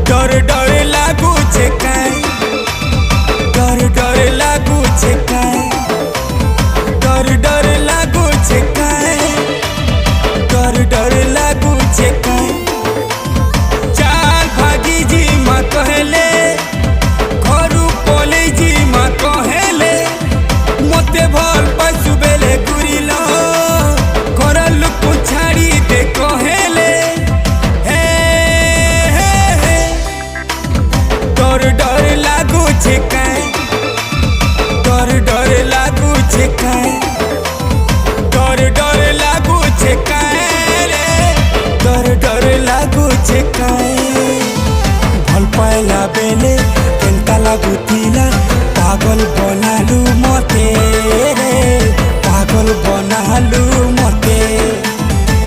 डर डर लागुचे काय डर डर लागुचे काय डर डर लागुचे काय डर डर लागुचे काय चाल भागी जी माँ कहले घरू पले जी माँ कहले मते भल पशु बेले गुरिल घर लोक छाड़ी दे कहले डर डर लागुचे काय डर डर लागुचे काय डर डर लागुचे काय रे डर डर लागुचे काय भल पाइला बेले केनता लागुतिला पागल बनालु मते रे पागल बनालु